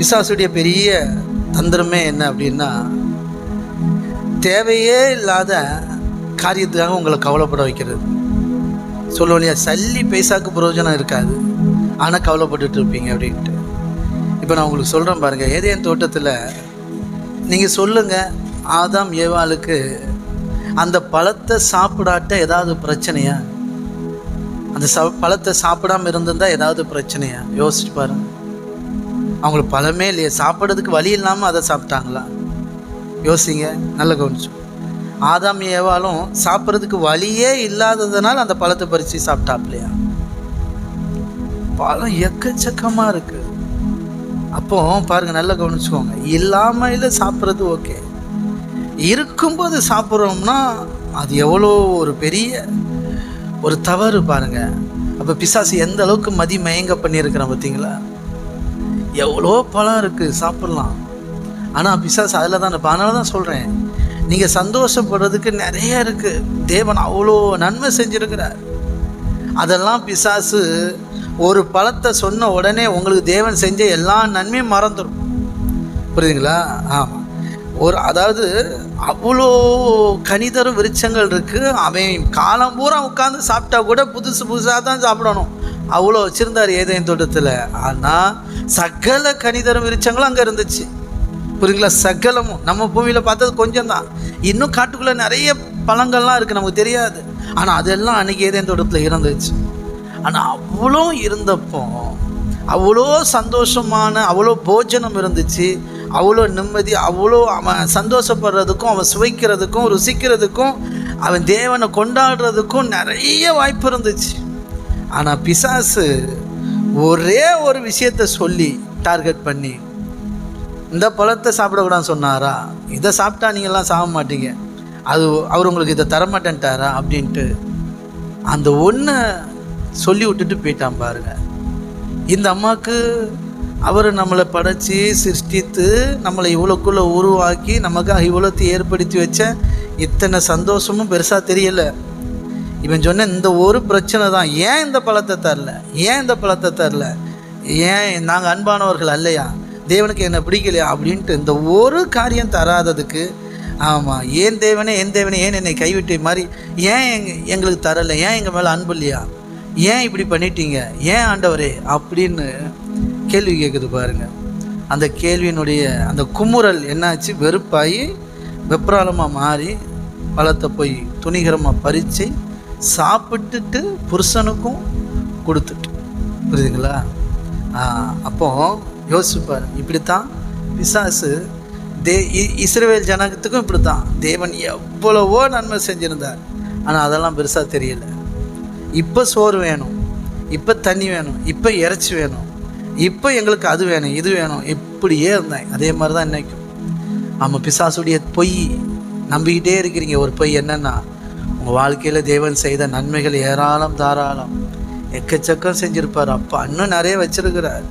பிசாசுடைய பெரிய தந்திரமே என்ன அப்படின்னா, தேவையே இல்லாத காரியத்துக்காக உங்களை கவலைப்பட வைக்கிறது. சொல்லுவோம் இல்லையா, சல்லி பைசாக்கு பிரயோஜனம் இருக்காது, ஆனால் கவலைப்பட்டுட்டு இருப்பீங்க அப்படின்ட்டு. இப்போ நான் உங்களுக்கு சொல்கிறேன் பாருங்கள், ஏதேன் தோட்டத்தில் நீங்கள் சொல்லுங்கள், ஆதாம் ஏவாளுக்கு அந்த பழத்தை சாப்பிடாட்ட ஏதாவது பிரச்சனையா? அந்த பழத்தை சாப்பிடாமல் இருந்திருந்தால் ஏதாவது பிரச்சனையா? யோசிச்சு பாருங்கள். அவங்களுக்கு பழமே இல்லையே, சாப்பிட்றதுக்கு வழி இல்லாமல் அதை சாப்பிட்டாங்களா? யோசிங்க, நல்ல கவனிச்சோம். ஆதாம் ஏவாளும் சாப்பிட்றதுக்கு வழியே இல்லாததுனால அந்த பழத்தை பறித்து சாப்பிட்டாப்லையா? பழம் எக்கச்சக்கமாக இருக்குது. அப்போ பாருங்கள், நல்லா கவனிச்சுக்கோங்க. இல்லாமல் சாப்பிட்றது ஓகே, இருக்கும்போது சாப்பிட்றோம்னா அது எவ்வளோ ஒரு பெரிய ஒரு தவறு பாருங்கள். அப்போ பிசாசு எந்த அளவுக்கு மயங்க பண்ணியிருக்கிறேன் பார்த்தீங்களா? எவ்வளோ பழம் இருக்குது, சாப்பிட்லாம். ஆனால் பிசாசு அதில் தான். இப்போ அதனால தான் சொல்கிறேன், நீங்கள் சந்தோஷப்படுறதுக்கு நிறைய இருக்குது. தேவன் அவ்வளோ நன்மை செஞ்சுருக்கிறார். அதெல்லாம் பிசாசு ஒரு பழத்தை சொன்ன உடனே உங்களுக்கு தேவன் செஞ்ச எல்லா நன்மையும் மறந்துடும். புரியுதுங்களா? ஆமாம். அதாவது அவ்வளோ கனிதரும் விருட்சங்கள் இருக்குது. அவன் காலம் பூரா உட்காந்து சாப்பிட்டா கூட புதுசாக தான் சாப்பிடணும், அவ்வளோ வச்சுருந்தார் ஏதேன் தோட்டத்தில். ஆனால் சகல கனிதரும் விருட்சங்களும் அங்கே இருந்துச்சு. புரியுங்களா? சகலமும் நம்ம பூமியில் பார்த்தது கொஞ்சம் தான். இன்னும் காட்டுக்குள்ளே நிறைய பழங்கள்லாம் இருக்குது, நமக்கு தெரியாது. ஆனால் அதெல்லாம் அன்றைக்கி ஏதேன் தோட்டத்தில் இருந்துச்சு. ஆனால் அவ்வளோ இருந்தப்போ அவ்வளோ சந்தோஷமான அவ்வளோ போஜனம் இருந்துச்சு, அவ்வளோ நிம்மதி, அவ்வளோ அவன் சந்தோஷப்படுறதுக்கும், அவன் சுவைக்கிறதுக்கும், ருசிக்கிறதுக்கும், அவன் தேவனை கொண்டாடுறதுக்கும் நிறைய வாய்ப்பு இருந்துச்சு. ஆனால் பிசாசு ஒரே ஒரு விஷயத்தை சொல்லி டார்கெட் பண்ணி, இந்த பழத்தை சாப்பிடக்கூடாதுன்னு சொன்னாரா? இதை சாப்பிட்டா நீங்கள்லாம் சாக மாட்டீங்க, அவர் உங்களுக்கு இதை தரமாட்டேன்ட்டாரா அப்படின்ட்டு அந்த ஒன்றை சொல்லி விட்டுட்டு போயிட்டான் பாருங்க. இந்த அம்மாவுக்கு அவர் நம்மளை படைச்சி சிருஷ்டித்து நம்மளை இவ்வளோக்குள்ளே உருவாக்கி நமக்காக இவ்வளோத்தையும் ஏற்படுத்தி வச்ச இத்தனை சந்தோஷமும் பெருசாக தெரியலை. இவன் சொன்ன இந்த ஒரு பிரச்சனை தான், ஏன் இந்த பழத்தை தரல, ஏன் இந்த பழத்தை தரல, ஏன் நாங்கள் அன்பானவர்கள் அல்லையா, தேவனுக்கு என்னை பிடிக்கலையா அப்படின்ட்டு இந்த ஒரு காரியம் தராததுக்கு, ஆமாம், ஏன் தேவனே ஏன் என்னை கைவிட்ட மாதிரி, ஏன் எங்களுக்கு தரலை, ஏன் எங்கள் மேலே அன்பு இல்லையா, ஏன் இப்படி பண்ணிட்டீங்க, ஏன் ஆண்டவரே அப்படின்னு கேள்வி கேட்குது பாருங்கள். அந்த கேள்வியினுடைய அந்த குமுறல் என்னாச்சு, வெறுப்பாகி வெப்ராளமாக மாறி பழத்தை போய் துணிகரமாக பறித்து சாப்பிட்டுட்டு புருஷனுக்கும் கொடுத்துட்டு. புரியுதுங்களா? அப்போது யோசிப்பார், இப்படித்தான் பிசாசு இஸ்ரவேல் ஜனத்துக்கும் இப்படி தான். தேவன் எவ்வளவோ நன்மை செஞ்சுருந்தார், ஆனால் அதெல்லாம் பெருசாக தெரியல. இப்போ சோறு வேணும், இப்போ தண்ணி வேணும், இப்போ இறைச்சி வேணும், இப்போ எங்களுக்கு அது வேணும் இது வேணும், இப்படியே இருந்தேன். அதே மாதிரி தான் இன்றைக்கும். ஆமாம், பிசாசுடைய பொய் நம்பிக்கிட்டே இருக்கிறீங்க. ஒரு பொய் என்னென்னா, உங்கள் வாழ்க்கையில் தேவன் செய்த நன்மைகள் ஏராளம் தாராளம் எக்கச்சக்கம் செஞ்சுருப்பார். அப்போ இன்னும் நிறைய வச்சுருக்கிறார்,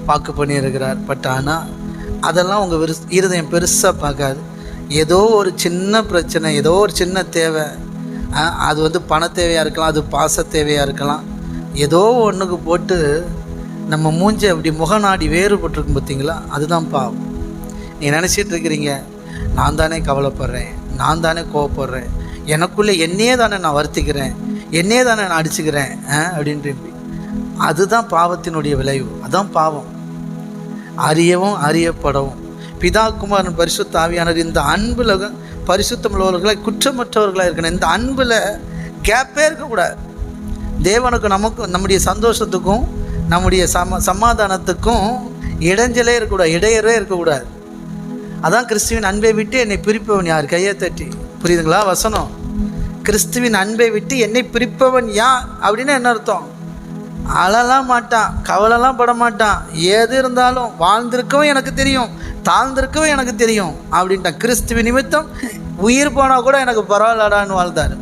வாக்கு பண்ணியிருக்கிறார். பட் ஆனால் அதெல்லாம் உங்கள் இருதயம் பெருசாக பார்க்காது. ஏதோ ஒரு சின்ன பிரச்சனை, ஏதோ ஒரு சின்ன தேவை, அது பண தேவையாக இருக்கலாம், அது பாச தேவையாக இருக்கலாம், ஏதோ ஒன்றுக்கு போட்டு நம்ம மூஞ்சை அப்படி முகநாடி வேறுபட்டிருக்கும் பார்த்தீங்களா? அதுதான் பாவம். நீங்கள் நினச்சிட்டு இருக்கிறீங்க, நான் தானே கவலைப்படுறேன், நான் தானே கோவப்படுறேன், எனக்குள்ளே என்னையே தானே நான் வருத்திக்கிறேன், என்னையே தானே நான் அடிச்சுக்கிறேன் அப்படின்ட்டு. அதுதான் பாவத்தினுடைய விளைவு, அதுதான் பாவம். அறியவும் அறியப்படவும் பிதா குமாரன் பரிசுத்த ஆவியானவர் இந்த அன்பில் பரிசுத்தமுள்ளவர்களாக குற்றமற்றவர்களாக இருக்கணும். இந்த அன்பில் கேப்பே இருக்கக்கூடாது. தேவனுக்கு நமக்கும் நம்முடைய சந்தோஷத்துக்கும் நம்முடைய சமாதானத்துக்கும் இடைஞ்சலே இருக்கக்கூடாது, இடையறே இருக்கக்கூடாது. அதான் கிறிஸ்துவின் அன்பை விட்டு என்னை பிரிப்பவன் யார்? கையை தட்டி. புரியுதுங்களா வசனம்? கிறிஸ்துவின் அன்பை விட்டு என்னை பிரிப்பவன் யார் அப்படின்னு என்ன அர்த்தம்? அழலாம் மாட்டான், கவலைலாம் பட மாட்டான், எது இருந்தாலும் வாழ்ந்திருக்கவும் எனக்கு தெரியும், தாழ்ந்திருக்கவும் எனக்கு தெரியும் அப்படின்ட்டான். கிறிஸ்துவின் நிமித்தம் உயிர் போனால் கூட எனக்கு பரவாயில்லடான்னு வாழ்ந்தார்.